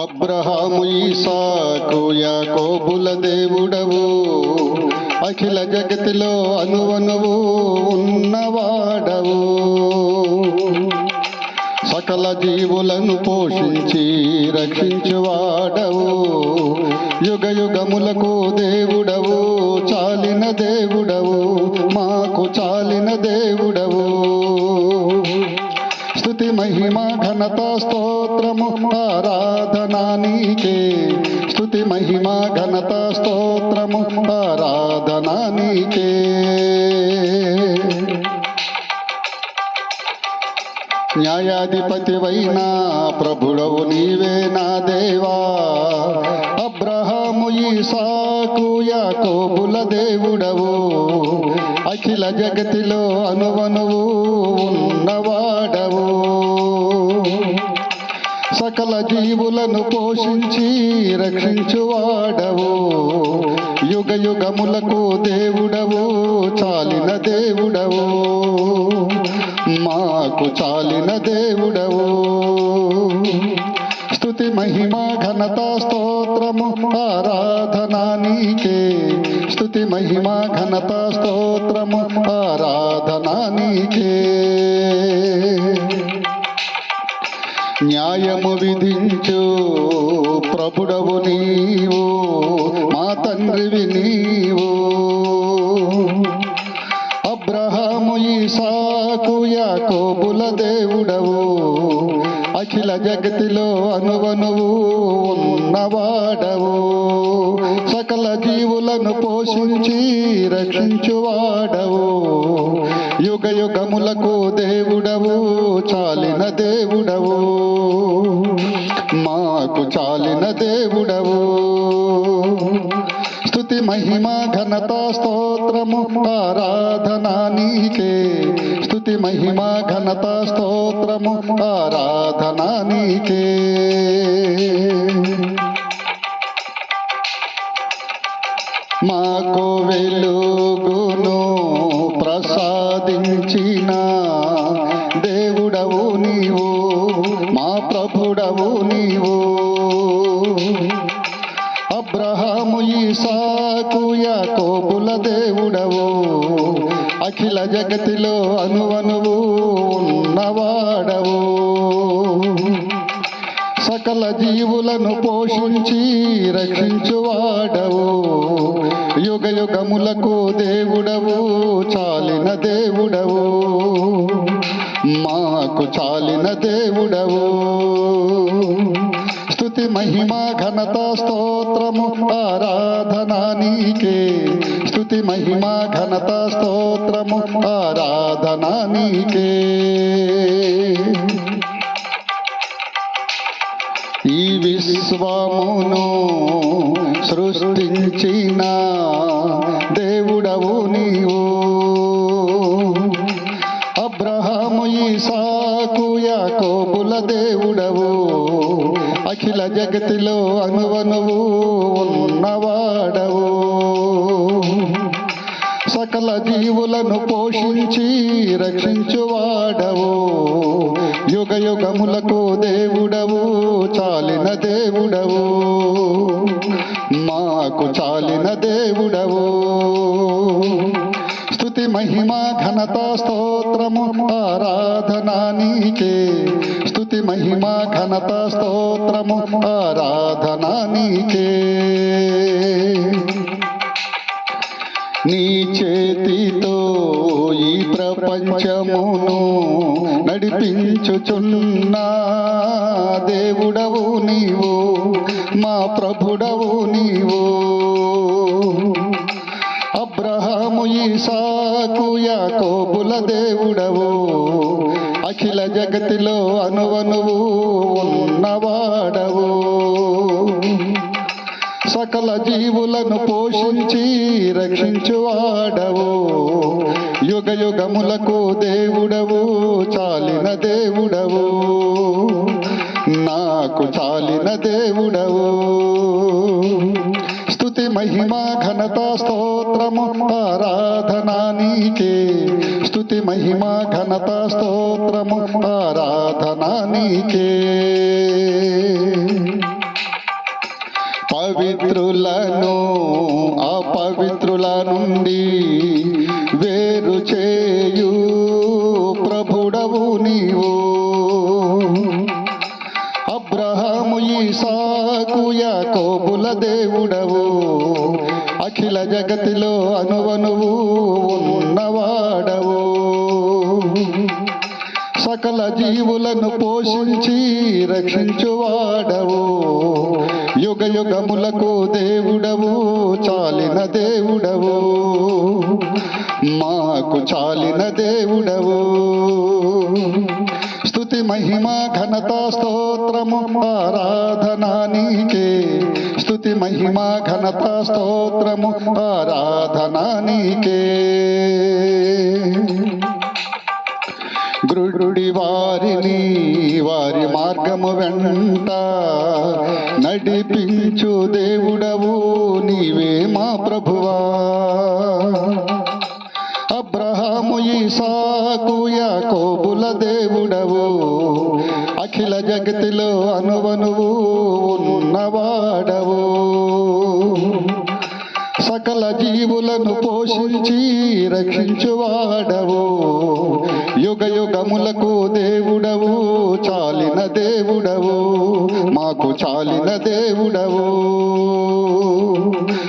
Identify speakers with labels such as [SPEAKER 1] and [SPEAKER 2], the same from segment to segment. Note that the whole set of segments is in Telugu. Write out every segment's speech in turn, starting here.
[SPEAKER 1] అబ్రహాము ఈసాకు యాకోబుల దేవుడవు, అఖిల జగతిలో అనువనువు ఉన్నవాడవు. సకల జీవులను పోషించి రక్షించువాడవు, యుగ యుగములకు దేవుడవు, చాలిన దేవుడవు, మాకు చాలిన దేవుడవు. స్తుతి మహిమ ఘనత స్తోత్రము ఆరాధనా నీకే, స్తుతి మహిమ ఘనత స్తోత్రము ఆరాధనా నీకే. న్యాయాధిపతివైన ప్రభుడవు నీవే నా దేవా, అబ్రహాము ఈసాకు యాకోబుల దేవుడవు, అఖిల జగతిలో అనువనువు ఉన్నవాడవు. సకల జీవులను పోషించి రక్షించువాడవు, యుగ యుగములకు దేవుడవు, చాలిన దేవుడవు, మాకు చాలిన దేవుడవు. స్తుతి మహిమ ఘనత స్తోత్రము ఆరాధనా నీకే, స్తుతి మహిమ ఘనత స్తోత్రము ఆరాధనా నీకే. న్యాయము విధించు ప్రభుడవు నీవు, మా తండ్రివి నీవు. అబ్రహాము ఈసాకు యాకోబుల దేవుడవు, అఖిల జగతిలో అనువనువు ఉన్నవాడవు. సకల జీవులను పోషించి రక్షించువాడవు, యుగ యుగములకు దేవుడవు, చాలిన దేవుడవు, మాకు చాలిన దేవుడవు. స్తుతి మహిమ ఘనత స్తోత్రము ఆరాధనా నీకే, స్తుతి మహిమ ఘనత స్తోత్రము ఆరాధనా నీకే. మాకు వెలుగును ప్రసాదించిన దేవుడవు నీవు, మా ప్రభుడవు నీవు. అబ్రహాము ఈసాకు యాకోబుల దేవుడవు, అఖిల జగతిలో అనువనువు ఉన్నవాడవు. సకల జీవులను పోషించి రక్షించువాడవు, యుగ యుగములకు దేవుడవు, చాలిన దేవుడవు, మాకు చాలిన దేవుడవు. స్తుతి మహిమ ఘనత స్తోత్రము ఆరాధనా నీకే, స్తుతి మహిమ ఘనత స్తోత్రము ఆరాధనా నీకే. ఈ విశ్వమును సృష్టించిన దేవుడవు నీవు, అబ్రహాము ఈసాకు యాకోబుల దేవుడవు, అఖిల జగతిలో అనువనువు ఉన్నవాడవు. సకల జీవులను పోషించి రక్షించువాడవు, యుగ యుగములకు దేవుడవు, చాలిన దేవుడవు, మాకు చాలిన దేవుడవు. స్తుతి మహిమ ఘనత స్తోత్రము ఆరాధనా నీకే, స్తుతి మహిమ ఘనత స్తోత్రము ఆరాధనా నీకే. నీ చేతితో ఈ ప్రపంచమును నడిపించుచున్న దేవుడవు నీవు, మా ప్రభుడవు నీవు. అబ్రహాము ఈసాకు యాకోబుల దేవుడవు, అఖిల జగతిలో అనువనువు ఉన్నవాడవు. సకల జీవులను పోషించి రక్షించువాడవు, యుగ యుగములకు దేవుడవు, చాలిన దేవుడవు, నాకు చాలిన దేవుడవు. స్తుతి మహిమ ఘనత స్తోత్రము ఆరాధనా నీకే, స్తుతి మహిమ ఘనత స్తోత్రము ఆరాధనా నీకే. పవిత్రులను అపవిత్రుల నుండి వేరు చేయు ప్రభుడవు నీవు. అబ్రహాము ఇస్సాకు యాకోబుల దేవుడవు, అఖిల జగతిలో అనువనువు ఉన్నవాడవు. సకల జీవులను పోషించి రక్షించువాడవు, యుగ యుగములకు దేవుడవు, చాలిన దేవుడవు, మాకు చాలిన దేవుడవు. స్తుతి మహిమ ఘనత స్తోత్రము ఆరాధనా నీకే. స్తుతి మహిమ ఘనత స్తోత్రము ఆరాధనా నీకే. గ్రుడి వారిని వారి మార్గము వెంట నడిపించు దేవుడవు నీవే మా ప్రభువా. అబ్రహాము ఇస్సాకు యాకోబుల దేవుడవు, అఖిల జగతిలో అనువనువు ఉన్నవాడవు. సకల జీవులను పోషించి రక్షించువాడవు, యుగ యుగములకు దేవుడవు, చాలిన దేవుడవు, మాకు చాలిన దేవుడవు.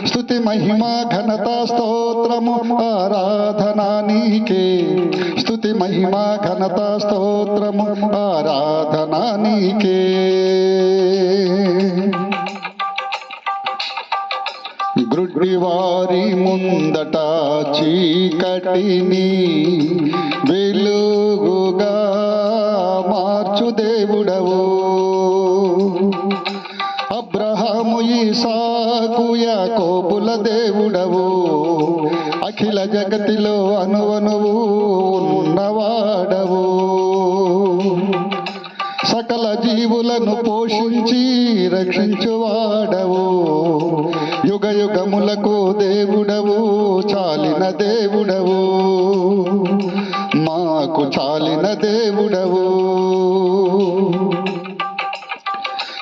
[SPEAKER 1] స్తుతి మహిమ ఘనత స్తోత్రము ఆరాధనా నీకే. స్తుతి మహిమ ఘనత స్తోత్రము ఆరాధనా నీకే. గ్రుడ్డి వారి ముందట చీకటిని వెలుగుగా మార్చు దేవుడవు. అబ్రహాము ఇస్సాకు యాకోబుల దేవుడవు, అఖిల జగతిలో అనువనువు ఉన్నవాడవు. సకల జీవులను పోషించి రక్షించువాడవు, యుగ యుగములకు దేవుడవు, చాలిన దేవుడవు, మాకు చాలిన దేవుడవు.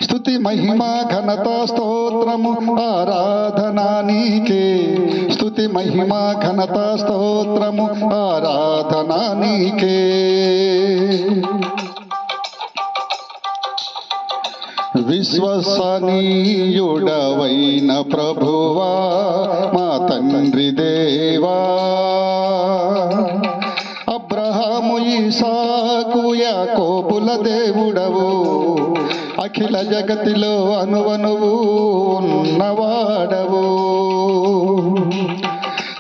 [SPEAKER 1] స్తుతి మహిమ ఘనత స్తోత్రము ఆరాధనా నీకే. స్తుతి మహిమ ఘనత స్తోత్రము ఆరాధనా నీకే. విశ్వసనీయుడవైన ప్రభువా మా తండ్రి దేవా, అబ్రహాము ఇస్సాకు యాకోబుల దేవుడవు, అఖిల జగతిలో అనువనువు ఉన్నవాడవు.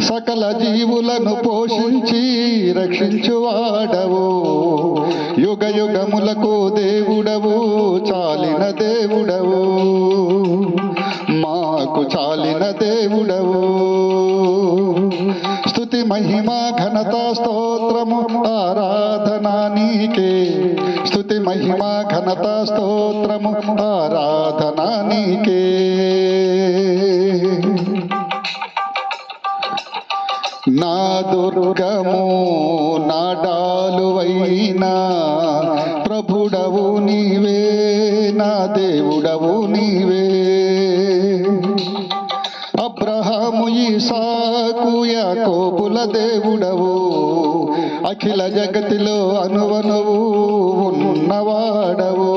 [SPEAKER 1] సకల జీవులను పోషించి రక్షించువాడవు, యుగ యుగములకు దేవుడవు, చాలిన దేవుడవు, మాకు చాలిన దేవుడవు. స్తుతి మహిమ ఘనత స్తోత్రము ఆరాధనా నీకే. స్తుతి మహిమ ఘనత స్తోత్రము ఆరాధనా నీకే. నా దుర్గము నా డాలువైనా ప్రభుడవు నీవే, నా దేవుడవు నీవే. అబ్రహాము ఇస్సాకు యాకోబుల దేవుడవు, అఖిల జగతిలో అనువనువు ఉన్నవాడవు.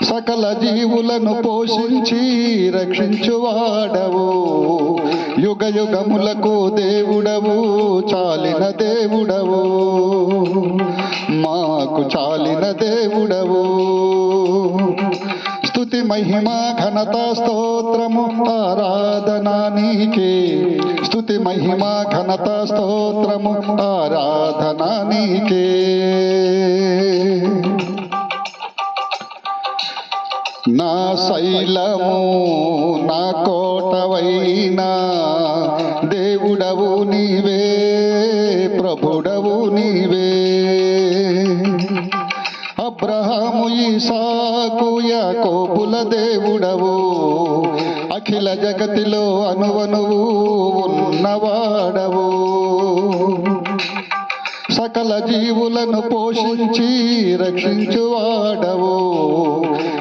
[SPEAKER 1] సకల జీవులను పోషించి రక్షించువాడవు, యుగ యుగములకు దేవుడవు, చాలిన దేవుడవు, మాకు చాలిన దేవుడవు. స్తుతి మహిమ ఘనత స్తోత్రము ఆరాధనా నీకే. స్తుతి మహిమ ఘనత స్తోత్రము ఆరాధనా నీకే. నా శైలము నా కోటవైనా దేవుడవు నీవే, ప్రభుడవు నీవే. అబ్రహాము ఇస్సాకు యాకోబుల దేవుడవు, అఖిల జగతిలో అనువనువు ఉన్నవాడవు. సకల జీవులను పోషించి రక్షించువాడవు,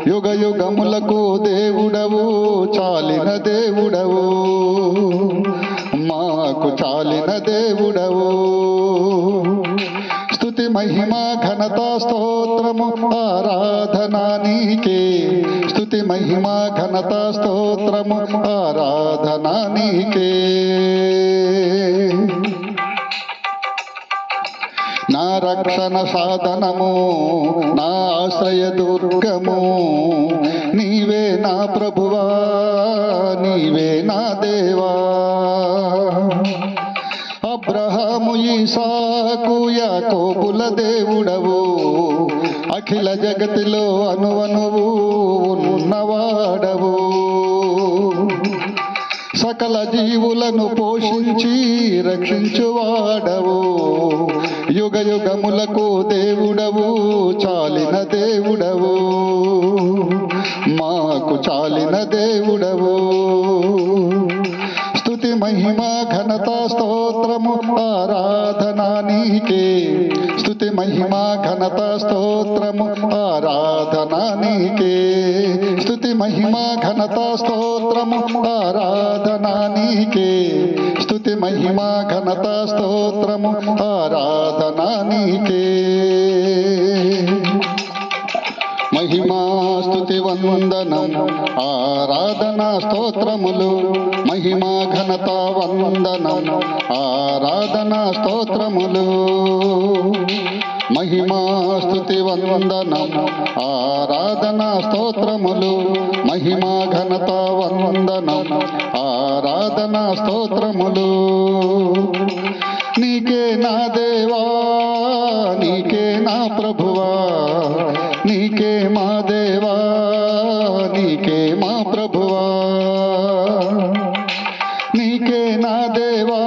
[SPEAKER 1] యుగ యుగములకు దేవుడవు చాలిన దేవుడవు మాకు చాలిన దేవుడవు స్తుతి మహిమ ఘనత స్తోత్రము ఆరాధన నీకే స్తుతి మహిమ ఘనత స్తోత్రము ఆరాధన నీకే నా రక్షణ సాధనము నా ఆశ్రయ దుర్గము నీవే నా ప్రభువా నీవే నా దేవా అబ్రహాము ఇసాకు యాకోబుల దేవుడవు అఖిల జగతిలో అనువనువు ఉన్నవాడవు సకల జీవులను పోషించి రక్షించువాడవు యుగ యుగములకు దేవుడవు చాలిన దేవుడవు మాకు చాలిన దేవుడవు స్తుతి మహిమ ఘనత స్తోత్రము ఆరాధన నీకే స్తుతి మహిమ ఘనత స్తోత్రము ఆరాధన నీకే స్తుతి మహిమ ఘనత స్తోత్రము ఆరాధన నీకే స్తుతి మహిమ ఘనత స్తోత్రము ఆరాధన నీకే మహిమా స్తుతి వందనం ఆరాధనా స్తోత్రములు మహిమా ఘనత వందనం ఆరాధనా స్తోత్రములు మహిమా స్తుతి వందనం ఆరాధనా స్తోత్రములు మహిమా ఘనత వందనం ఆరాధనా స్తోత్రములు నీకే నా దేవా నీకే నా ప్రభువా నీకే మా దేవా నీకే మా ప్రభువా నీకే నా దేవా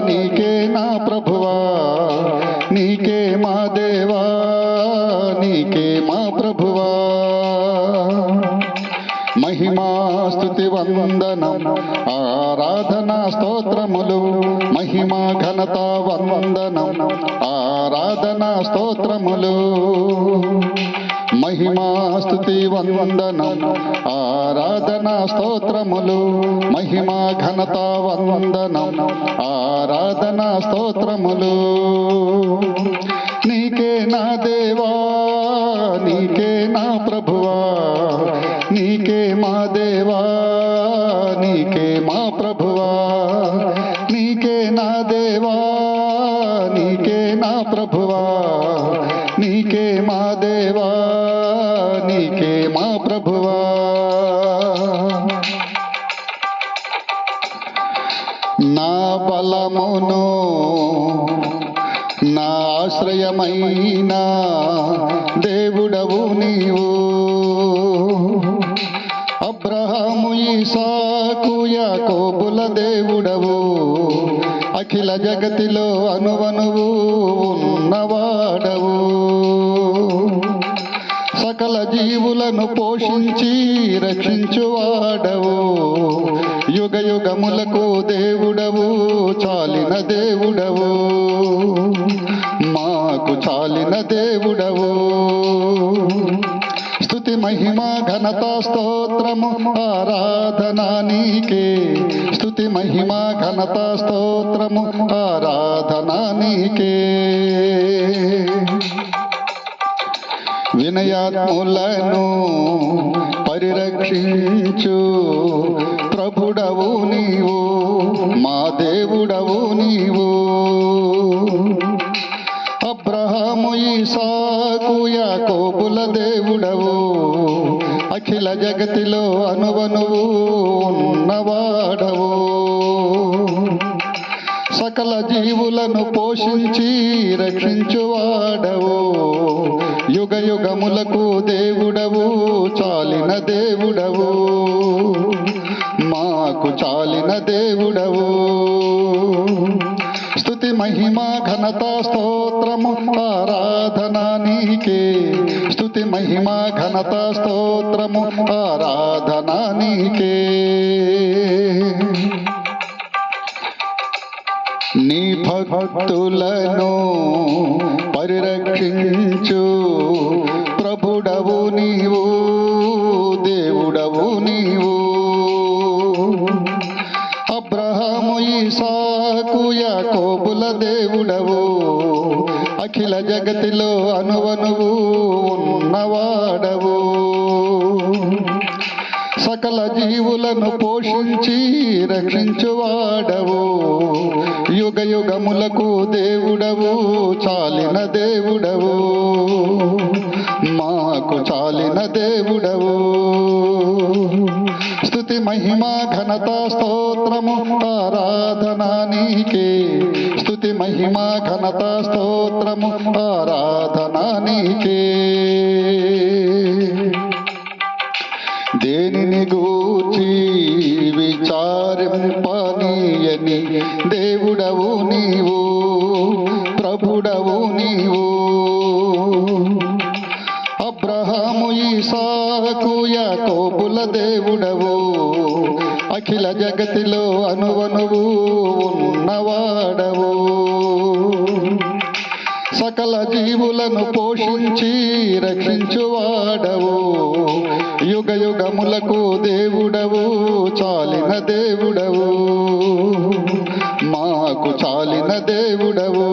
[SPEAKER 1] నీకే నా ప్రభువా నీకే మా దేవా నీకే మా ప్రభువా మహిమా స్తుతి వందనం ఆరాధనా స్తోత్రములు మహిమా ఘనత వందనం ఆరాధనా స్తోత్రములు మహిమా స్తుతి వందనం ఆరాధనా స్తోత్రములు మహిమా ఘనత వందనం ఆరాధనా స్తోత్రములు నీకే నా దేవా నీకే నా ప్రభువా నీకే మా దేవా నీకే మా ప్రభువా నీకే నా దేవా నీకే నా ప్రభువా నీకే మా దేవా నీకే మా ప్రభువా నా బలమును నా ఆశ్రయమైన దేవుడవు నీవు అబ్రహాము ఇసాకు యాకోబుల దేవుడవు అఖిల జగతిలో అనువనువు ఉన్నవాడవు సకల జీవులను పోషించి రక్షించువాడవు యుగ యుగములకు దేవుడవు చాలిన దేవుడవు మాకు చాలిన దేవుడవు స్తుతి మహిమ ఘనత స్తోత్రము ఆరాధన నీకే స్తుతి మహిమ ఘనత స్తోత్రము ఆరాధన నీకే వినయాత్ములను పరిరక్షించు ప్రభుడవు నీవు మా దేవుడవు నీవు అబ్రహాము ఇసాకు యాకోబుల దేవుడవు అఖిల జగతిలో అనువనువు ఉన్నవాడవు సకల జీవులను పోషించి రక్షించువాడవు యుగ యుగములకు దేవుడవు చాలిన దేవుడవు మాకు చాలిన దేవుడవు స్తుతి మహిమ ఘనత స్తోత్రము ఆరాధన నీకే స్తుతి మహిమ ఘనత స్తోత్రము ఆరాధన నీకే నీ భక్తులను పరిరక్షించు ప్రభుడవు నీవు ఇసాకు యాకోబుల దేవుడవు అఖిల జగతిలో అనువనువు ఉన్నవాడవు సకల జీవులను పోషించి రక్షించువాడవు యుగ యుగములకు దేవుడవు చాలిన దేవుడవు మాకు చాలిన దేవుడవు స్తుతి మహిమ ఘనత స్తోత్రము ఆరాధన నీకే స్తుతి మహిమ ఘనత స్తోత్రము ఆరాధన నీకే దేనిని గూర్చి విచారింపనీయని దేవుడవు నీవు ప్రభుడవు నీవు అబ్రహాము ఇసాకు యాకోబుల దేవుడవు అఖిల జగతిలో అనువనువు ఉన్నవాడవు సకల జీవులను పోషించి రక్షించువాడవు యుగ యుగములకు దేవుడవు చాలిన దేవుడవు మాకు చాలిన దేవుడవు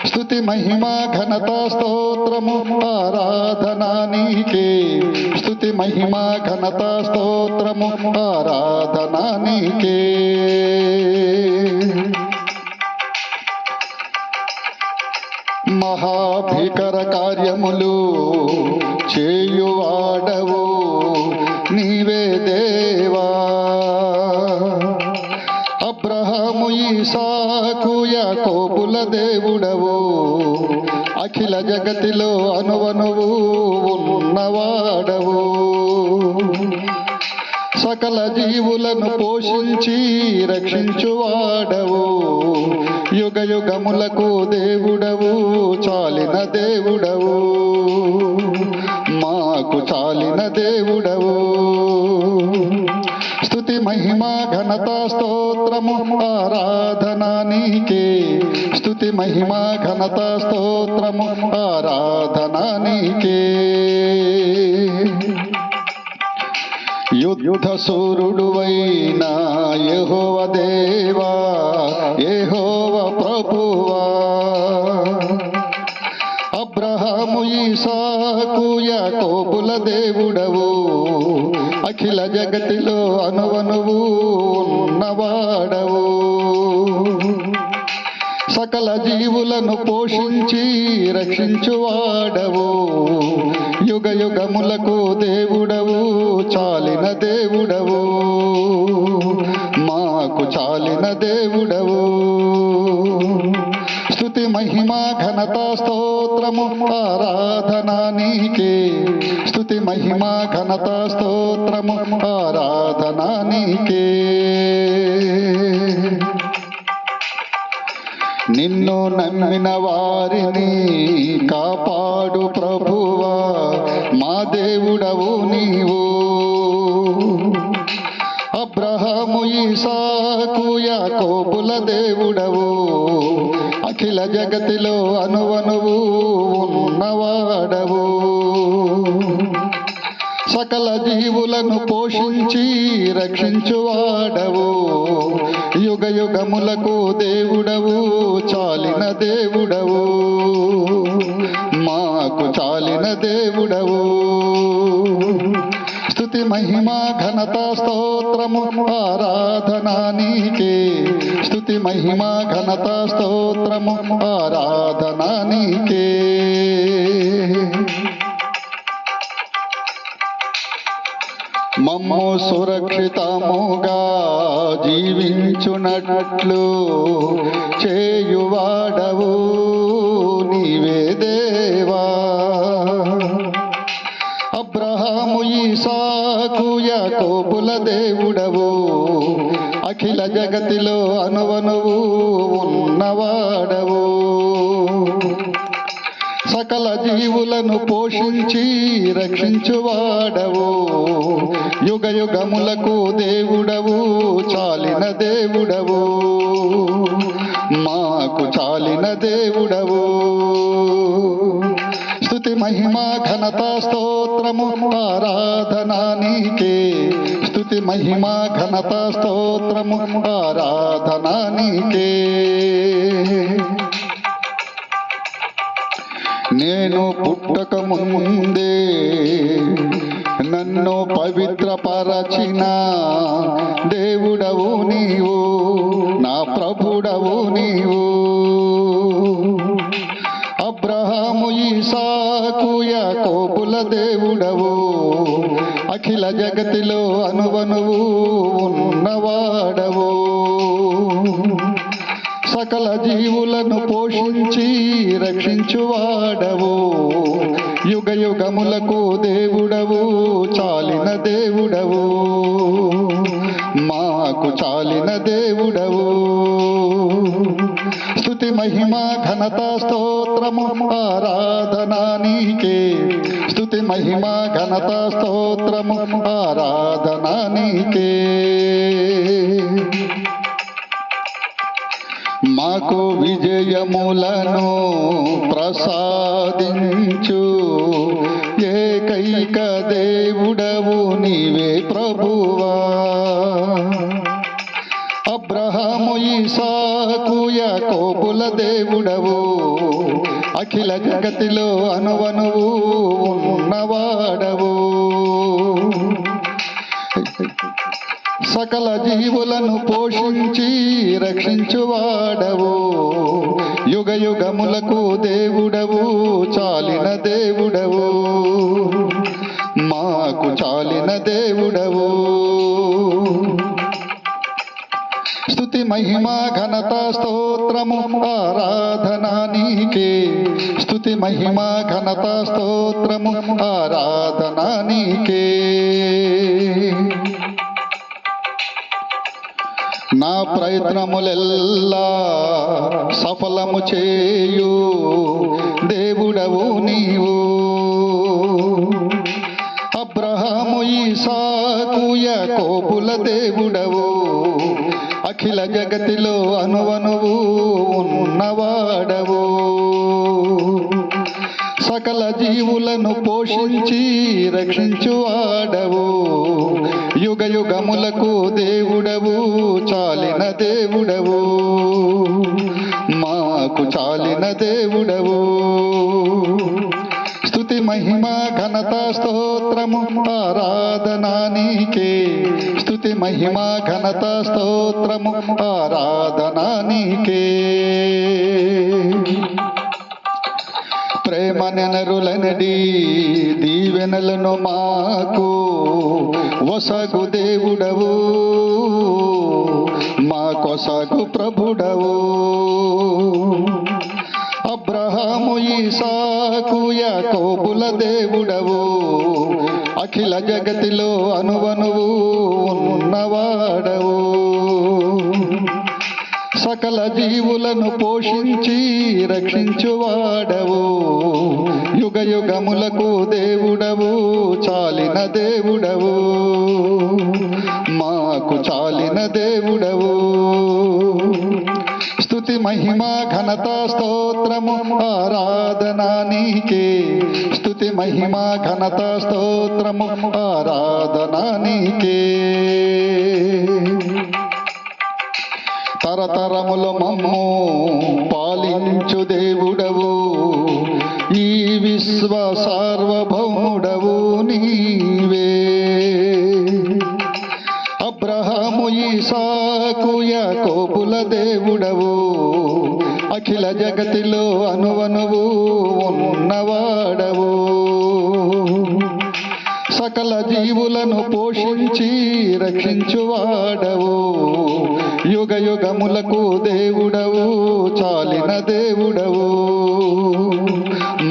[SPEAKER 1] స్తుతి మహిమ ఘనత స్తోత్రము ఆరాధన నీకే స్తుతి మహిమ ఘనత స్తోత్రము ఆరాధన నీకే మహాభీకర కార్యములు చేయువాడవు నీవే దేవా అబ్రహాము ఇసాకు యాకోబుల దేవుడవు అఖిల జగతిలో అనువనువు ఉన్నవాడవు సకల జీవులను పోషించి రక్షించువాడవు యుగ యుగములకు దేవుడవు చాలిన దేవుడవు మాకు చాలిన దేవుడవు స్తుతి మహిమ ఘనత స్తోత్రము ఆరాధన నీకే స్తుతి మహిమ ఘనత స్తోత్రము ఆరాధన నీకే యుద్ధ సూర్యుడువైన యెహోవా దేవా యెహోవా ప్రభువా అబ్రహాము ఇసాకు యాకోబుల దేవుడవు అఖిల జగతిలో అనువనువు ఉన్నవాడవు సకల జీవులను పోషించి రక్షించువాడవు యుగ యుగములకు దేవుడవు చాలిన దేవుడవు మాకు చాలిన దేవుడవు స్తుతి మహిమ ఘనత స్తోత్రము ఆరాధన నీకే స్తుతి మహిమ ఘనత స్తోత్రము ఆరాధన నీకే నిన్ను నమ్మిన వారిని కాపాడు ప్రభువా మా దేవుడవు నీవు అబ్రహాము ఇసాకు యాకోబుల దేవుడవు అఖిల జగతిలో అనువనువు ఉన్నవాడవు సకల జీవులను పోషించి రక్షించువాడవు యుగ యుగములకు దేవుడవు చాలిన దేవుడవు మాకు చాలిన దేవుడవు స్తుతి మహిమ ఘనత స్తోత్రము ఆరాధన నీకే స్తుతి మహిమ ఘనత స్తోత్రము ఆరాధన నీకే మమ్ము సురక్షితముగా జీవించునట్లు చేయువాడవు నీవే దేవా అబ్రహాము ఇసాకు యాకోబుల దేవుడవు అఖిల జగతిలో అనువనువు ఉన్నవాడవు సకల జీవులను పోషించి రక్షించువాడవు యుగ యుగములకు దేవుడవు చాలిన దేవుడవు మాకు చాలిన దేవుడవు స్తుతి మహిమ ఘనత స్తోత్రము ఆరాధన నీకే స్తుతి స్తుతి మహిమ ఘనత స్తోత్రము ఆరాధన నీకే. నేను పుట్టక ముందే నన్ను పవిత్రపరచిన దేవుడవు నీవు, నా ప్రభుడవు నీవు. అబ్రహాము ఇసాకు యాకోబుల దేవుడవు, అఖిల జగతిలో అనువనువు ఉన్నవాడవు. సకల జీవులను పోషించి రక్షించువాడవు, యుగ యుగములకు దేవుడవు, చాలిన దేవుడవు, మాకు చాలిన దేవుడవు. స్తుతి మహిమ ఘనత స్తోత్రము ఆరాధన నీకే. స్తుతి మహిమ ఘనత స్తోత్రము ఆరాధన నీకే. మాకు విజయములను ప్రసాదించు ఏకైక దేవుడవు నీవే ప్రభువా. అబ్రహాము ఇసాకు యాకోబుల దేవుడవు, అఖిల జగతిలో అనువనువు ఉన్నవాడవు. సకల జీవులను పోషించి రక్షించువాడవు, యుగ యుగములకు దేవుడవు, చాలిన దేవుడవు, మాకు చాలిన దేవుడవు. స్తుతి మహిమ ఘనత స్తోత్రము ఆరాధన నీకే. స్తుతి మహిమ ఘనత స్తోత్రము ఆరాధన నీకే. నా ప్రయత్నములెల్లా సఫలము చేయు దేవుడవు నీవు. అబ్రహాము ఇసాకు యాకోబుల దేవుడవు, అఖిల జగతిలో అనువనువు ఉన్నవాడవు. సకల జీవులను పోషించి రక్షించువాడవు, యుగ యుగములకు దేవుడవు, చాలిన దేవుడవు, మాకు చాలిన దేవుడవు. స్తుతి మహిమ ఘనత స్తోత్రము ఆరాధన నీకే. స్తుతి మహిమ ఘనత స్తోత్రము ఆరాధన నీకే. ప్రేమ నెనరులనడి దీవెనలను మాకు వసగు దేవుడవు, మా కొసగు ప్రభుడవు. అబ్రహాము ఇసాకు యాకోబుల దేవుడవు, అఖిల జగతిలో అనువనువు ఉన్నవాడవు. సకల జీవులను పోషించి రక్షించువాడవు, యుగ యుగములకు దేవుడవు, చాలిన దేవుడవు, మాకు చాలిన దేవుడవు. స్తుతి మహిమ ఘనత స్తోత్రము ఆరాధన నీకే. స్తుతి మహిమ ఘనత స్తోత్రము ఆరాధన నీకే. తరతరముల మమ్ము పాలించు దేవుడవు, ఈ విశ్వ సార్వభౌముడవు నీవే. అబ్రహాము ఇసాకు యాకోబుల దేవుడవు, అఖిల జగతిలో అనువనువు ఉన్నవాడవు. సకల జీవులను పోషించి రక్షించువాడవు, యుగ యుగములకు దేవుడవు, చాలిన దేవుడవు,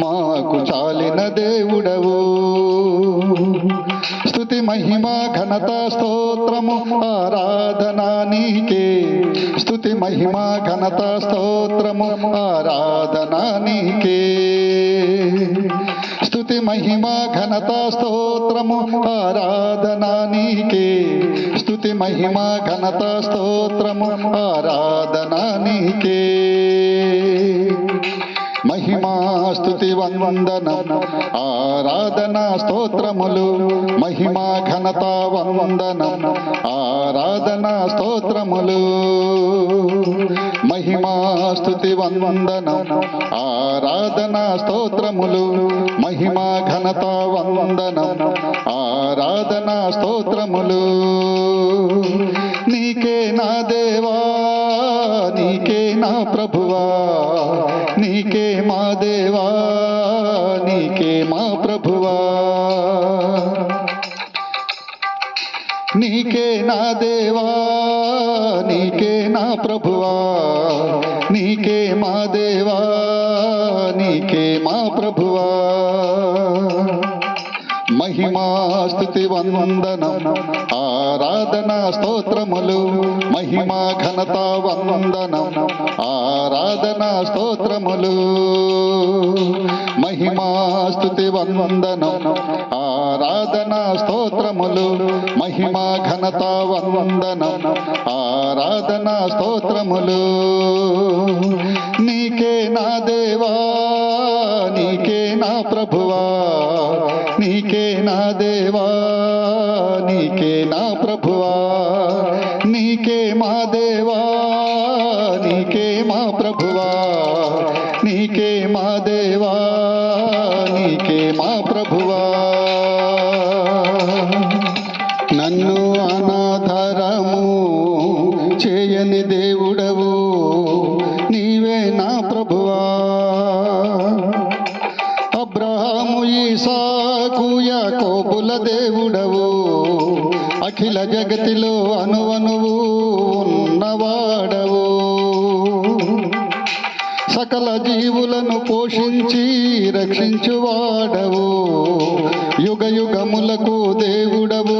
[SPEAKER 1] మాకు చాలిన దేవుడవు. స్తుతి మహిమ ఘనత స్తోత్రము ఆరాధన నీకే. స్తుతి మహిమ ఘనత స్తోత్రము ఆరాధన నీకే. స్తుతి మహిమ ఘనత స్తోత్రము ఆరాధన నీకే. స్తుతి మహిమ ఘనత స్తోత్రము ఆరాధన నీకే. మహిమ మహిమా స్తుతి వందనం ఆరాధనా స్తోత్రములు మహిమా ఘనత వందనం ఆరాధనా స్తోత్రములు మహిమా స్తుతి వందనం ఆరాధనా స్తోత్రములు మహిమా ఘనత వందనం ఆరాధనా స్తోత్రములు నీకే నా దేవా నీకే నా ప్రభువా నీకే మా దేవా నీకే మా ప్రభువా నీకే నా దేవా నీకే నా ప్రభువా నీకే మా దేవా నీకే మా ప్రభువా మహిమా స్తుతి వందనం ఆరాధనా స్తోత్రములు మహిమా ఘనత వందనం ఆరాధనా స్తోత్రములు మహిమా స్తుతి వందనం ఆరాధనా స్తోత్రములు మహిమా ఘనత వందనం ఆరాధనా స్తోత్రములు నీకే నా దేవా నీకే నా ప్రభువా నీకే నా దేవా నీకే నా ప్రభువా నీకే మా దేవా నీకే మా ప్రభువా నీకే మా దేవా నీకే మా ప్రభువా నన్ను అనాథరము చేయని దేవుడవు నీవే నా ప్రభువా అబ్రహాము ఇసాకు యాకోబుల దేవుడవు అఖిల జగతిలో అనువనువు ఉన్నవాడవు సకల జీవులను పోషించి రక్షించువాడవు యుగ యుగములకు దేవుడవు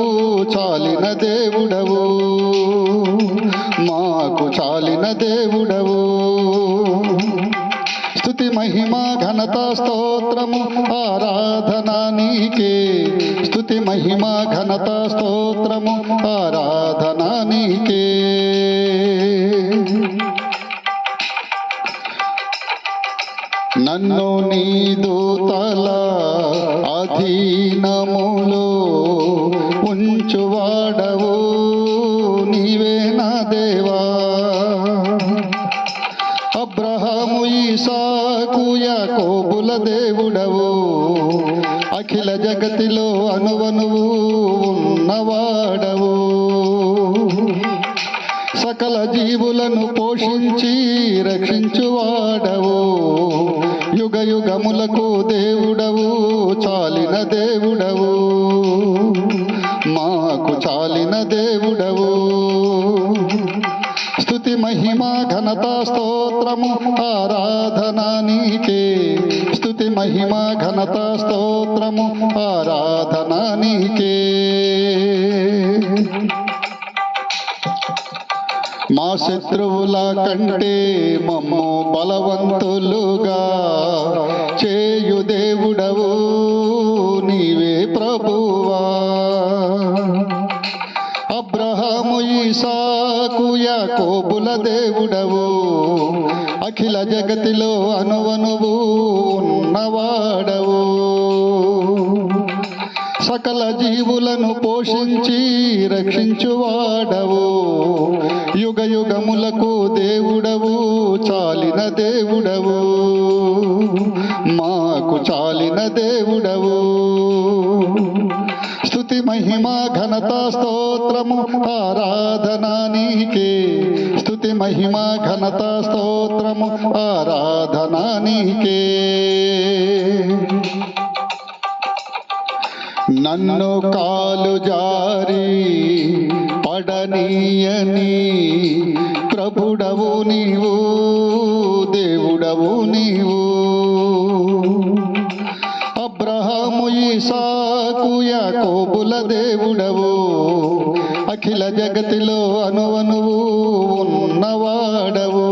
[SPEAKER 1] చాలిన దేవుడవు మాకు చాలిన దేవుడవు స్తుతి మహిమా ఘనత స్తోత్రము ఆరాధన నీకే స్తుతి మహిమా ఘనత స్తోత్రము ఆరాధన నీకే నన్ను నీ దూతల అధీనములో ఉంచువాడవు నీవే నా దేవా అబ్రహాము ఇసాకు యాకోబుల దేవుడవు అఖిల జగతిలో అనువనువు ఉన్నవాడవు సకల జీవులను పోషించి రక్షించువాడవు యుగ యుగములకు దేవుడవు చాలిన దేవుడవు మాకు చాలిన దేవుడవు స్తుతి మహిమా ఘనత స్తోత్రము ఆరాధన నీకే స్తుతి మహిమా ఘనత స్తోత్రము ఆరాధన నీకే మా శత్రువుల కంటే మమ్ము బలవంతులుగా చేయు దేవుడవు నీవే ప్రభువా అబ్రహాము ఇసాకు యాకోబుల దేవుడవు అఖిల జగతిలో అనువనువు ఉన్నవాడవు సకల జీవులను పోషించి రక్షించువాడవు యుగ యుగములకు దేవుడవు చాలిన దేవుడవు మాకు చాలిన దేవుడవు స్తుతి మహిమా ఘనత స్తోత్రము ఆరాధన నీకే స్తుతి మహిమా ఘనత స్తోత్రము ఆరాధన నీకే నన్ను కాలు జారి పడనీయని ప్రభుడవు నీవు దేవుడవు నీవు అబ్రహాము ఇసాకు యాకోబుల దేవుడవు అఖిల జగతిలో అనువనువు ఉన్నవాడవు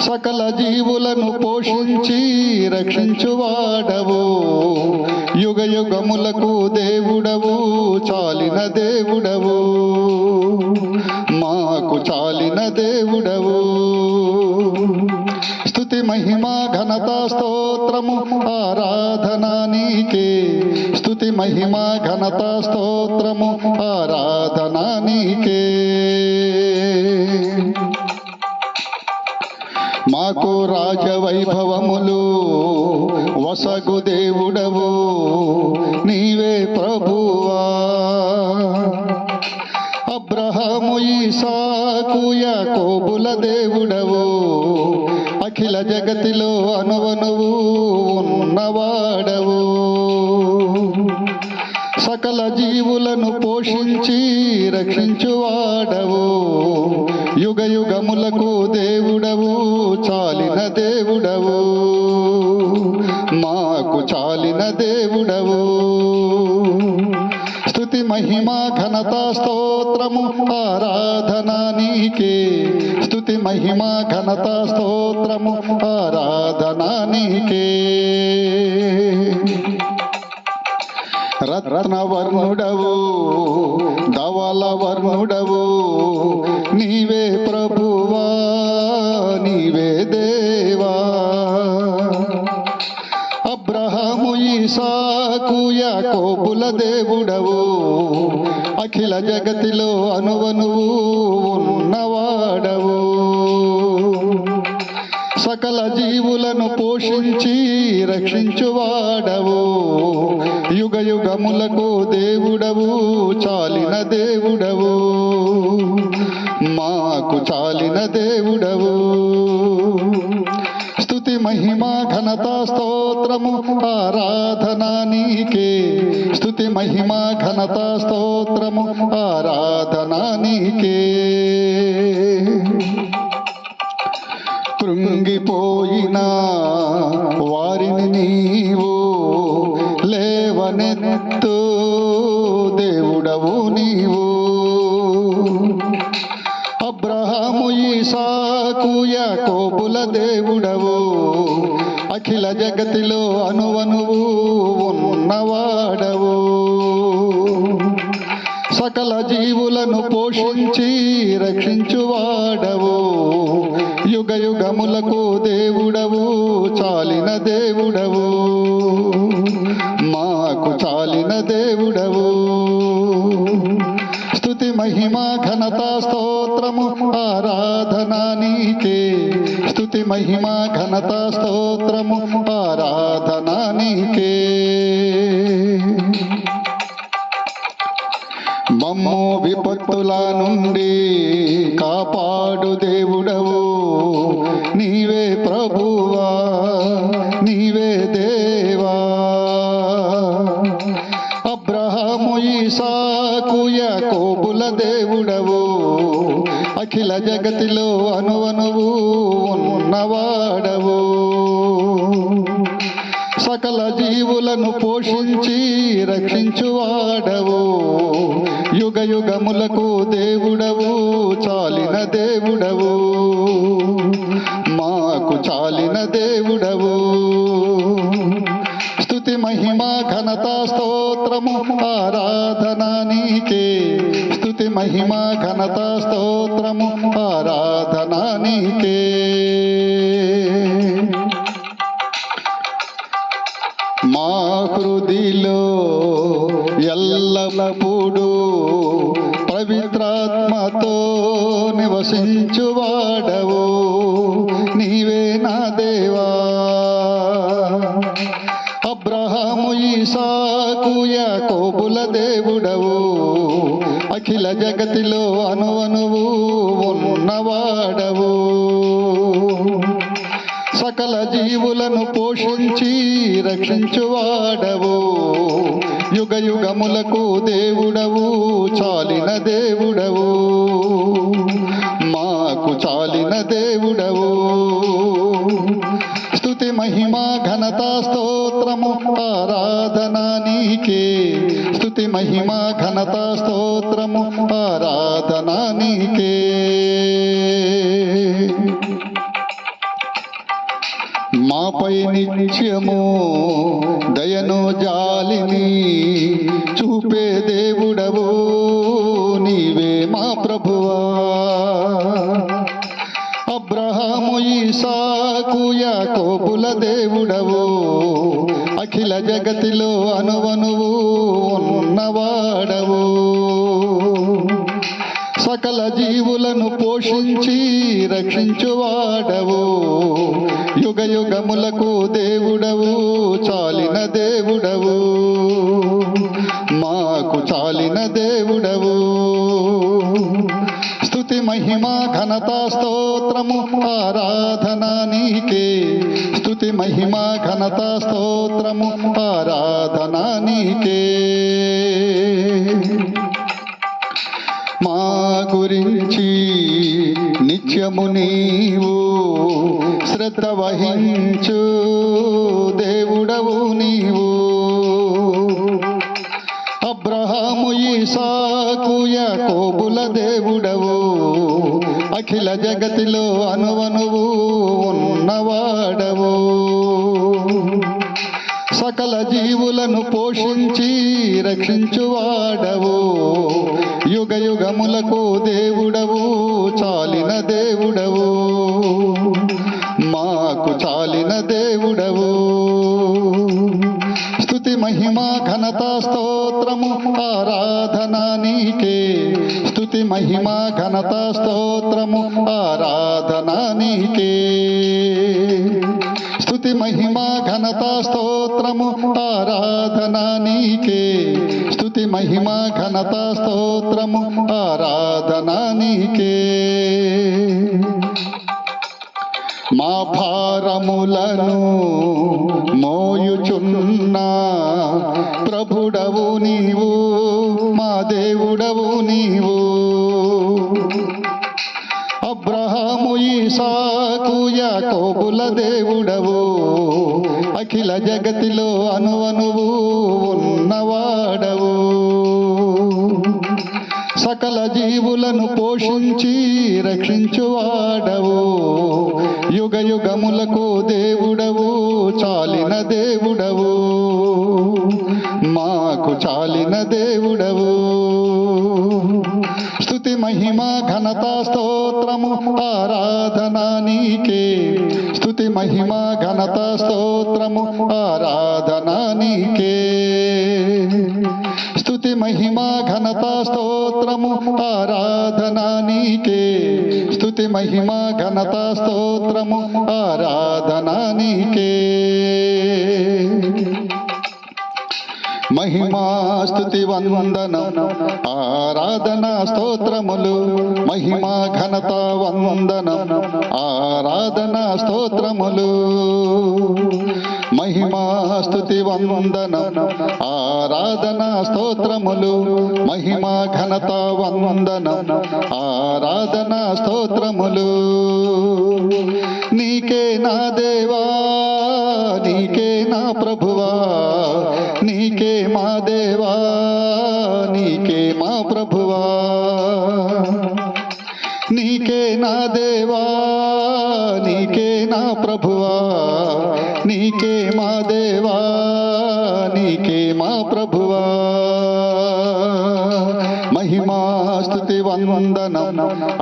[SPEAKER 1] సకల జీవులను పోషించి రక్షించువాడవు యుగ యుగములకు దేవుడవు చాలిన దేవుడవు మాకు చాలిన దేవుడవు స్తుతి మహిమా ఘనత స్తోత్రము ఆరాధనా నీకే స్తుతి మహిమా ఘనత స్తోత్రము ఆరాధనా నీకే మాకు రాజవైభవములు వసగు దేవుడవు నీవే ప్రభువా అబ్రహాము ఈసాకు యాకోబుల దేవుడవు అఖిల జగతిలో అనువనువు ఉన్నవాడవు సకల జీవులను పోషించి రక్షించువాడవు యుగ యుగములకు దేవుడవు చాలిన దేవుడవు మాకు చాలిన దేవుడవు స్తుతి మహిమా ఘనత స్తోత్రము ఆరాధనా నీకే స్తుతి మహిమా ఘనత స్తోత్రము ఆరాధనా నీకే రత్నవర్ణుడవు ధవలవర్ణుడవు నీవే ప్రభువా నీవే దేవా అబ్రహాము ఈసాకు యాకోబుల దేవుడవు అఖిల జగతిలో అనువనువు ఉన్నవాడవు సకల జీవులను పోషించి రక్షించువాడవు యుగ యుగములకు దేవుడవు చాలిన దేవుడవు మాకు చాలిన దేవుడవు స్తుతి మహిమా ఘనత స్తోత్రము ఆరాధనా నీకే స్తుతి మహిమా ఘనత స్తోత్రము ఆరాధనా నీకే కృంగిపోయిన వారిని నీవు లేవనెత్తు దేవుడవు నీవు అబ్రహాము ఈసాకు యాకోబుల దేవుడవు అఖిల జగతిలో అనువనువు ఉన్నవాడవు సకల జీవులను పోషించి రక్షించువాడవు యుగ యుగములకు దేవుడవు చాలిన దేవుడవు మాకు చాలిన దేవుడవు స్తుతి మహిమా ఘనత స్తోత్రము ఆరాధనా నీకే స్తుతి మహిమా ఘనత స్తోత్రము ఆరాధనా నీకే మమ్ము విపత్తుల నుండి కాపాడు దేవుడవు నీవే ప్రభువా నీవే దేవా అబ్రహాము ఈసాకు యాకోబుల దేవుడవు అఖిల జగతిలో అనువనువు ఉన్నవాడవు సకల జీవులను పోషించి రక్షించువాడవు యుగ యుగములకు దేవుడవు చాలిన దేవుడవు మాకు చాలిన దేవుడవు స్తుతి మహిమా ఘనత స్తోత్రము ఆరాధనా నీకే స్తుతి మహిమా ఘనత స్తోత్రము ఆరాధనా నీకే మా హృదిలో ఎల్లప్పుడూ పవిత్రాత్మతో నివసించువాడవు నీవే నా దేవా అబ్రహాము ఈసాకు యాకోబుల దేవుడవు అఖిల జగతిలో అనువనువు ఉన్నవాడవు సకల జీవులను పోషించి రక్షించువాడవు యుగ యుగములకు దేవుడవు చాలిన దేవుడవు మాకు చాలిన దేవుడవు స్తుతి మహిమా ఘనత స్తోత్రము ఆరాధనా నీకే స్తుతి మహిమా ఘనత స్తోత్రము ఆరాధనా నీకే మాపై నిత్యము దయను జాలిని చూపే దేవుడవు నీవే మా ప్రభువా అబ్రహాము ఈసాకు దేవుడవు అఖిల జగతిలో అనువనువు ఉన్నవాడవు సకల జీవులను పోషించి రక్షించువాడవు యుగ యుగములకు దేవుడవు చాలిన దేవుడవు మాకు చాలిన దేవుడవు స్తుతి మహిమా ఘనత స్తోత్రము ఆరాధన నీకే స్తుతి మహిమా ఘనత స్తోత్రము ఆరాధన నీకే మా గురించి నిత్యము నీవు శ్రద్ధ వహించు దేవుడవు నీవు అబ్రహాము ఇసాకు యాకోబుల దేవుడవు అఖిల జగతిలో అనువనువు ఉన్నవాడవు సకల జీవులను పోషించి రక్షించువాడవు యుగ యుగములకు దేవుడవు చాలిన దేవుడవు మాకు చాలిన దేవుడవు స్తుతి మహిమా ఘనత స్తోత్రము ఆరాధన నీకే స్తుతి మహిమా ఘనత స్తోత్రము ఆరాధన నీకే స్తుతి మహిమా ఘనత స్తోత్రము ఆరాధన నీకే స్తుతి మహిమా ఘనత స్తోత్రము ఆరాధన నీకే మా భారములను మోయుచున్న ప్రభుడవు నీవు మా దేవుడవు నీవు అబ్రహాము ఇసాకు యాకోబుల దేవుడవు అఖిల జగతిలో అనువనువు ఉన్నవాడవు సకల జీవులను పోషించి రక్షించువాడవు యుగ యుగములకు దేవుడవు చాలిన దేవుడవు మాకు చాలిన దేవుడవు స్తుతి మహిమా ఘనత స్తోత్రము ఆరాధన నీకే స్తుతి మహిమా ఘనత స్తోత్రము ఆరాధన నీకే స్తుతి మహిమా ఘనత స్తోత్రము ఆరాధన నీకే స్తుతి మహిమా ఘనత స్తోత్రము ఆరాధన నీకే మహిమా స్తుతి వందనం ఆరాధన స్తోత్రములు మహిమా ఘనత వందనం ఆరాధన స్తోత్రములు మహిమా స్తుతి వందనం ఆరాధన స్తోత్రములు మహిమా ఘనత వందనం ఆరాధన స్తోత్రములు నీకే నా దేవా నీకే నా ప్రభువా నీకే మా దేవా నీకే మా ప్రభువా నీకే నా దేవా నీకే నా ప్రభువా నీకే మా దేవా నీకే మా ప్రభువా మహిమా స్తుతి వందనం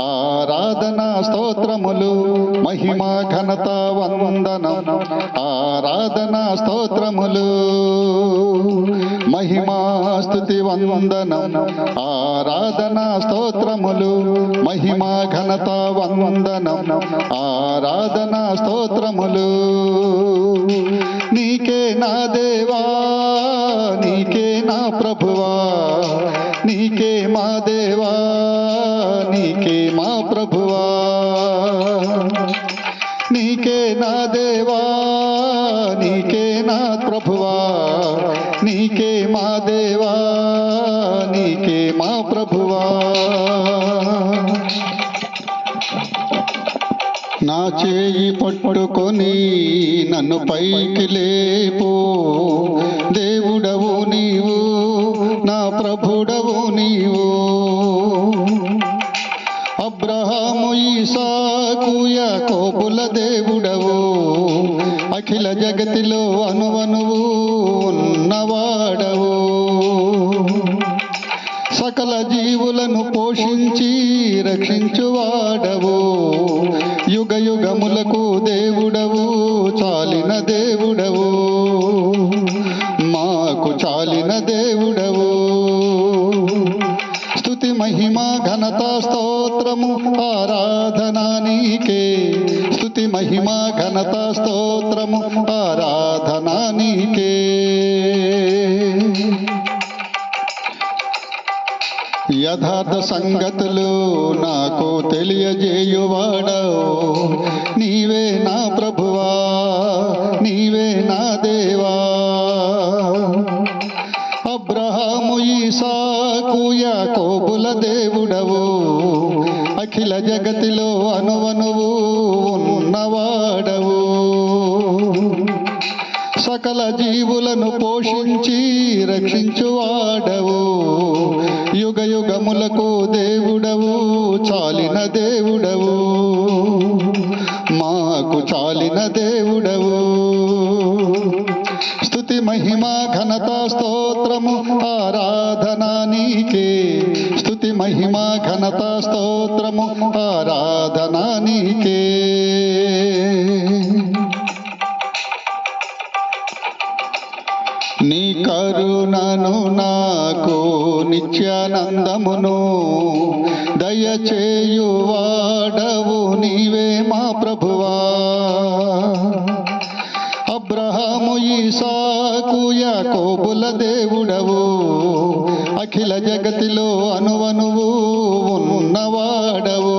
[SPEAKER 1] ఆరాధన స్తోత్రములు మహిమా ఘనత వందనం ఆరాధన స్తోత్రములు మహిమా స్తుతి వందనం ఆరాధన స్తోత్రములు మహిమా ఘనత వందనం ఆరాధన స్తోత్రములు నీకే నా దేవా నీకే నా ప్రభువా నీకే మా దేవా నీకే మా ప్రభువా నీకే నా దేవా నీకే నా ప్రభువా నీకే మా దేవా నీకే మా ప్రభువా నా చేయి పట్టుకొని నన్ను పైకి లేపు దేవుడవు నీవు నా ప్రభుడవు నీవు అబ్రహాము ఇసాకు యాకోబుల దేవుడవు అఖిల జగతిలో అనువనువు ఉన్నవాడవు సకల జీవులను పోషించి రక్షించువాడవు యుగ యుగములకు దేవుడవు చాలిన స్తోత్రము ఆరాధన నీకే, స్తుతి మహిమ ఘనత స్తోత్రము ఆరాధన నీకే. యథార్థ సంగతులు నాకు తెలియజేయువాడవు, నీవే నా ప్రభువా, నీవే నా దేవా. అబ్రహాము ఈసాకు యాకోబుల దేవుడవు, అఖిల జగతిలో అనువనువు ఉన్నవాడవు. సకల జీవులను పోషించి రక్షించువాడవు, యుగ యుగములకు దేవుడవు, చాలిన దేవుడవు, మాకు చాలిన దేవుడవు. స్తుతి మహిమ ఘనత స్తోత్రము ఆరాధన నీకే, స్తుతి మహిమ ఘనత స్తోత్రము ఆరాధన నీకే. నీ కరుణను నాకు నిత్యానందమును దయచేయువాడవు, నీవే మా ప్రభువా. అబ్రహాము ఈసాకు యాకోబుల దేవుడవు, అఖిల జగతిలో అనువనువు ఉన్నవాడవు.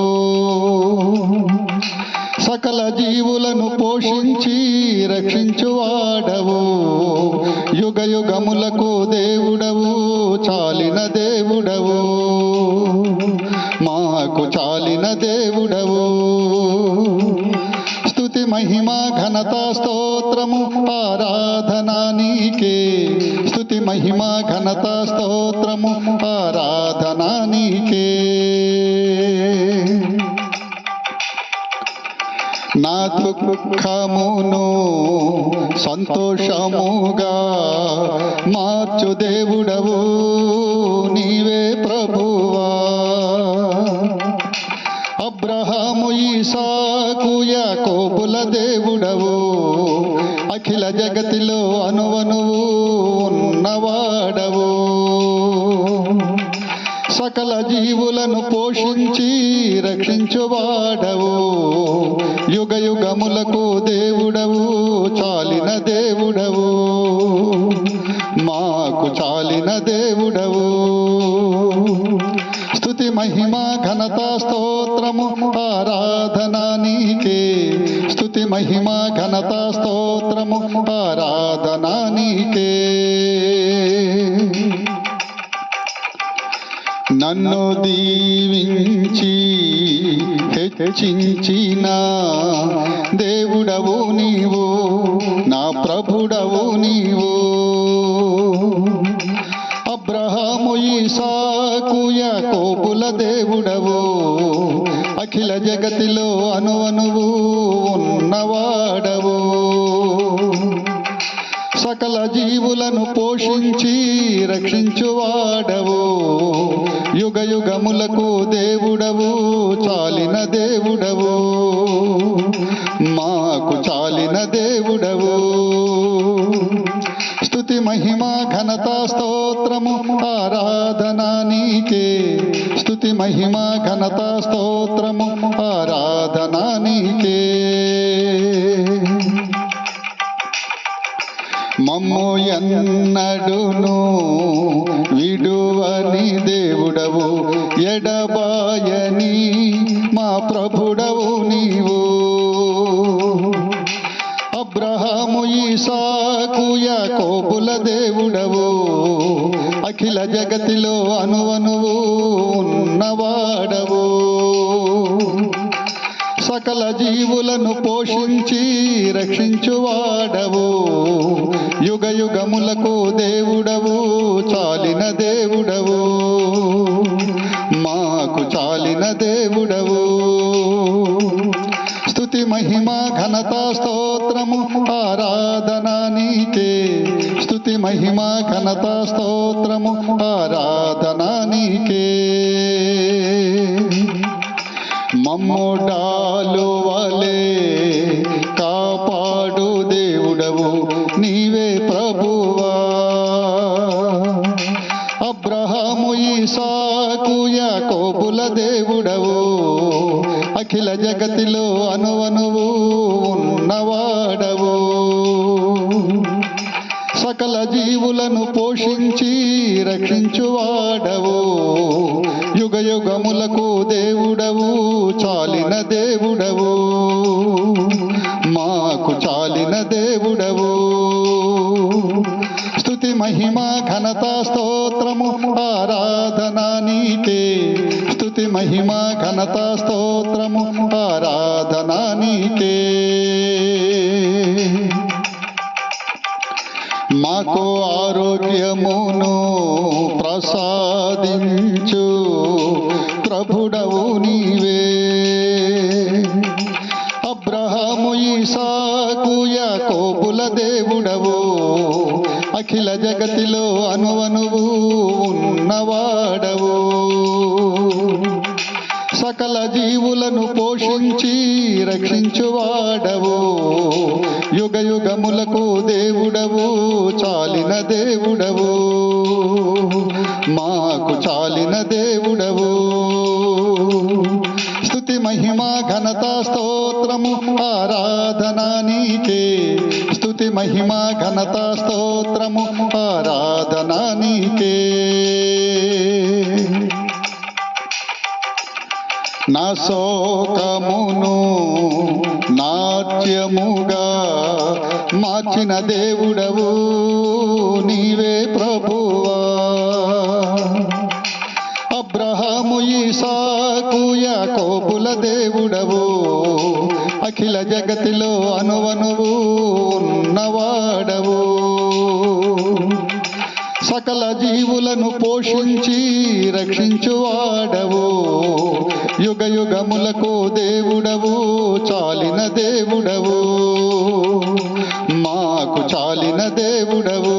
[SPEAKER 1] సకల జీవులను పోషించి రక్షించువాడవు, యుగ యుగములకు దేవుడవు, చాలిన దేవుడవు, మాకు చాలిన దేవుడవు. స్తుతి మహిమ ఘనత స్తోత్రము ఆరాధన నీకే, స్తుతి మహిమ ఘనత స్తోత్రము ఆరాధన నీకే. నా దుఃఖమును సంతోషముగా మార్చు దేవుడవు, నీవే ప్రభువా. అబ్రహాము ఈసాకు యాకోబుల దేవుడవు, అఖిల జగతిలో అనువనువు ఉన్నవాడవు. సకల జీవులను పోషించి రక్షించువాడవు, యుగ యుగములకు దేవుడవు, చాలిన దేవుడవు, మాకు చాలిన దేవుడవు. స్తుతి మహిమ ఘనత స్తోత్రము ఆరాధన నీకే, స్తుతి మహిమ ఘనత స్తోత్రము ఆరాధన నీకే. నన్ను దీవించి హెచ్చించిన దేవుడవు నీవు, నా ప్రభుడవు నీవు. అబ్రహాము ఈసాకు యాకోబుల దేవుడవు, అఖిల జగతిలో అనువనువు ఉన్నవాడవు. సకల జీవులను పోషించి రక్షించువాడవు, యుగ యుగములకు దేవుడవు, చాలిన దేవుడవు, మాకు చాలిన దేవుడవు. స్తుతి మహిమ ఘనత స్తోత్రము ఆరాధన నీకే, స్తుతి మహిమ ఘనత స్తోత్రము ఆరాధన నీకే. మమ్ము ఎన్నడును విడువని దేవుడవు, ఎడబాయని మా ప్రభుడవు నీవు. అబ్రహాము ఈసాకు యాకోబుల దేవుడవు, అఖిల జగతిలో అనువనువు ఉన్నవాడవు. సకల జీవులను పోషించి రక్షించువాడవు, యుగ యుగములకు దేవుడవు, చాలిన దేవుడవు, మాకు చాలిన దేవుడవు. స్తుతి మహిమ ఘనత స్తోత్రము ఆరాధన నీకే, స్తుతి మహిమ ఘనత స్తోత్రము ఆరాధన నీకే. మమ్ము డాలువలే కాపాడు దేవుడవు, నీవే ప్రభువా. అబ్రహాము ఈసాకు యాకోబుల దేవుడు అఖిల జగతిలో అనువనువు ఉన్నవాడవు. సకల జీవులను పోషించి రక్షించువాడవు. యుగ యుగములకు దేవుడవు, చాలిన దేవుడవు, మాకు చాలిన దేవుడవు. స్తుతి మహిమ ఘనత స్తోత్రము ఆరాధన నీకే. స్తుతి మహిమ ఘనత స్తోత్రము ఆరాధన నీకే. మాకు ఆరోగ్యమును ప్రసాదించు ప్రభుడవు నీవే. అబ్రహాము ఇసాకు యాకోబుల దేవుడవు. అఖిల జగతిలో అనువనువు ఉన్నవాడవు. సకల జీవులను పోషించి రక్షించువాడవు. యుగ యుగములకు దేవుడవు, చాలిన దేవుడవు, మాకు చాలిన దేవుడవు. స్తుతి మహిమ ఘనత స్తోత్రము ఆరాధన నీకే. స్తుతి మహిమ ఘనత స్తోత్రము ఆరాధన నీకే. నా శోకమును నాట్యముగా మార్చిన దేవుడవు నీవే ప్రభువా. అబ్రహాము ఇసాకు యాకోబుల దేవుడవు. అఖిల జగతిలో అనువనువు ఉన్నవాడవు. సకల జీవులను పోషించి రక్షించువాడవు. యుగ యుగములకు దేవుడవు, చాలిన దేవుడవు, మాకు చాలిన దేవుడవు.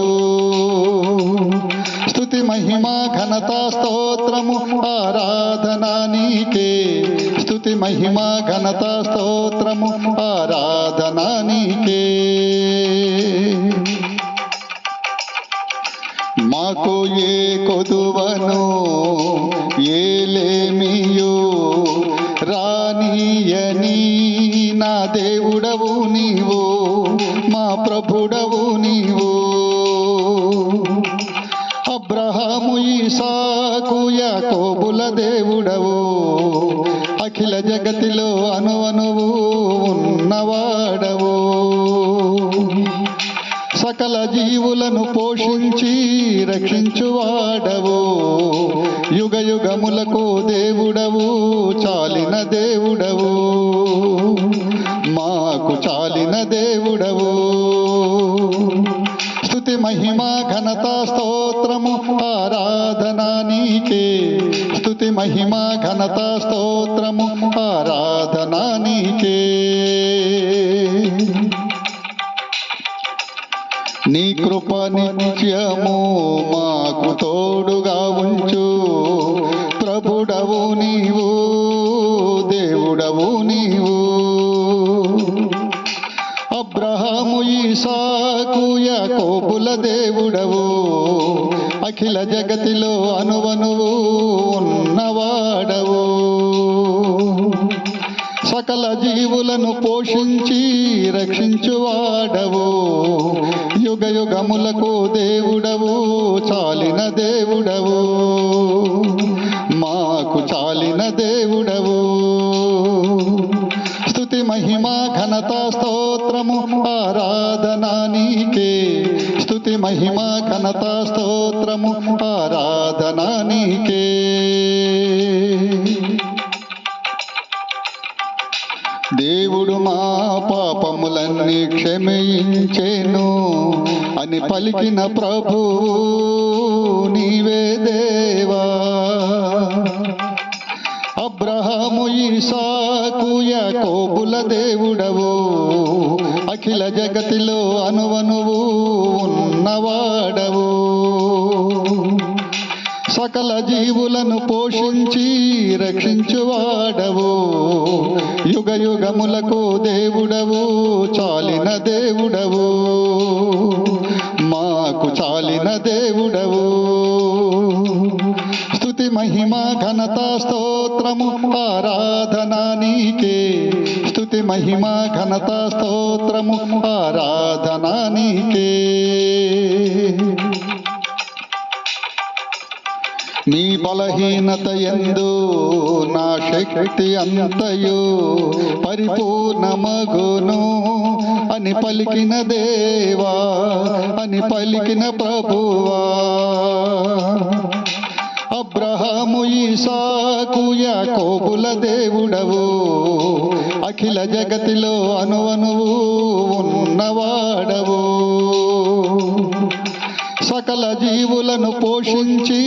[SPEAKER 1] స్తుతి మహిమ ఘనత స్తోత్రము ఆరాధన నీకే. స్తుతి మహిమ ఘనత స్తోత్రము ఆరాధన నీకే. మాకు ఏ కొదువను ఏలేమియో రానీయని నా దేవుడవు నీవు, మా ప్రభుడవు నీవు. అబ్రహాము ఇసాకు యాకోబుల దేవుడవు. అఖిల జగతిలో అనువనువు ఉన్నవాడవు. సకల జీవులను పోషించి రక్షించువాడవు. యుగ యుగములకు దేవుడవు, చాలిన దేవుడవు, మాకు చాలిన దేవుడవు. స్తుతి మహిమ ఘనత స్తోత్రము ఆరాధన నీకే. స్తుతి మహిమ ఘనత స్తోత్రము ఆరాధన నీకే. నీ కృప నిత్యము మాకు తోడుగా ఉంచు. ప్రభుడవు నీవు, దేవుడవు నీవు. అబ్రహాము ఇసాకు యాకోబుల దేవుడవు. అఖిల జగతిలో అనువనువు ఉన్నవాడవు. సకల జీవులను పోషించి రక్షించువాడవు. యుగ యుగములకు దేవుడవు, చాలిన దేవుడవు, మాకు చాలిన దేవుడవు. స్తుతి మహిమ ఘనత స్తోత్రము ఆరాధన నీకే. స్తుతి మహిమ ఘనత స్తోత్రము ఆరాధన నీకే. దేవుడు మా పాపములన్నీ క్షమించెను అని పలికిన ప్రభువు నీవే దేవా. అబ్రహాము ఇసాకు యాకోబుల దేవుడవు. అఖిల జగతిలో అనువనువు ఉన్నవాడవు. సకల జీవులను పోషించి రక్షించువాడవు. యుగ యుగములకు దేవుడవు, చాలిన దేవుడవు, మాకు చాలిన దేవుడవు. స్తుతి మహిమా ఘనత స్తోత్రము ఆరాధన నీకే, స్తుతి మహిమా ఘనత స్తోత్రము ఆరాధన నీకే. నీ బలహీనత యందు నా శక్తి అంతయు పరిపూర్ణమగును అని పలికిన దేవా, అని పలికిన ప్రభువా. అబ్రహాము ఇసాకు యాకోబుల దేవుడవు, అఖిల జగతిలో అనువనువు ఉన్నవాడవు. సకల జీవులను పోషించి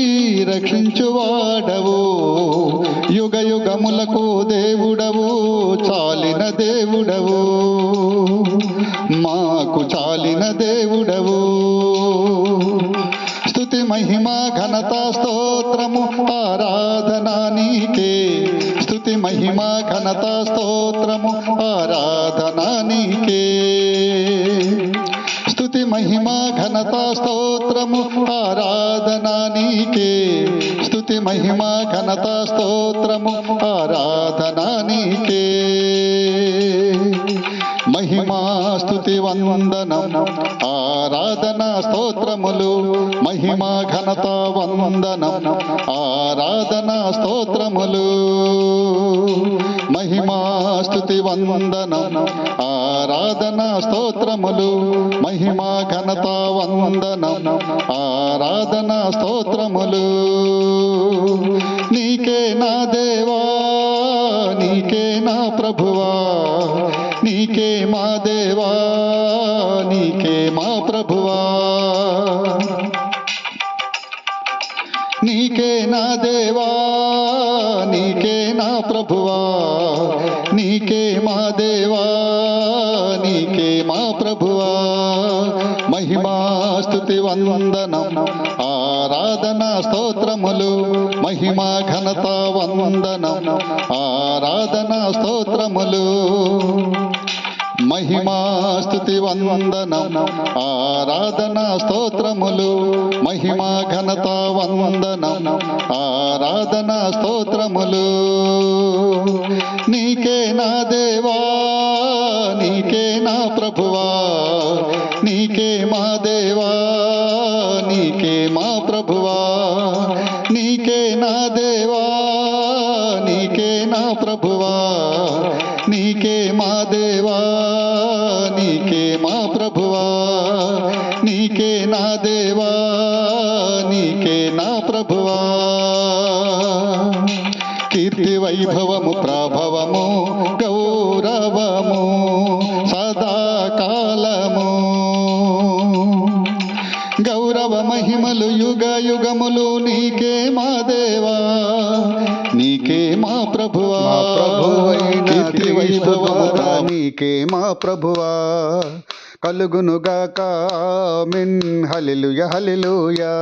[SPEAKER 1] రక్షించువాడవు, యుగ యుగములకు దేవుడవు, చాలిన దేవుడవు, మాకు చాలిన దేవుడవు. స్తుతి మహిమా ఘనత స్తోత్రము ఆరాధన నీకే, స్తుతి మహిమా ఘనత స్తోత్రము ఆరాధన నీకే. స్తుతి మహిమా ఘనత స్తోత్రము ఆరాధన నీకే, స్తుతి మహిమా ఘనత స్తోత్రము ఆరాధన నీకే. మహిమా స్తుతి వందనం ఆరాధన స్తోత్రములు, మహిమా ఘనత వందనం ఆరాధన స్తోత్రములు. మహిమా స్తుతి వందనం ఆరాధన స్తోత్రములు, మహిమా ఘనత వందనం ఆరాధన స్తోత్రములు. నీకే నా దేవా, నీకే నా ప్రభువా, నీకే మా దేవా, నీకే మా ప్రభువా. నీకే నా దేవా, నీకే నా ప్రభువా, నీకే మా దేవా, నీకే మా ప్రభువా. మహిమా స్తుతి వందనం ఆరాధన స్తోత్రములు, మహిమా ఘనత వందనం ఆరాధన స్తోత్రములు. మహిమా స్తుతి వందనం ఆరాధన స్తోత్రములు, మహిమా ఘనత వందనం ఆరాధన స్తోత్రములు. నీకే నా దేవా, నీకే నా ప్రభువా, నీకే మా దేవా, నీకే మా ప్రభువా. నీకే నా దేవా, నీకే నా ప్రభువా, నీకే మా దేవా, నీకే మా ప్రభువా. నీకే నా దేవా, నీకే నా ప్రభువా. కీర్తి వైభవము ప్రభవము గౌరవము సదాకాలము, గౌరవ మహిమలు యుగ యుగములు నీకే మా దేవా, నీకే మా ప్రభువా. కీర్తి వైభవము నీకే మా ప్రభువా. కలుగునుగాక ఆమేన్. హల్లెలూయా హల్లెలూయా.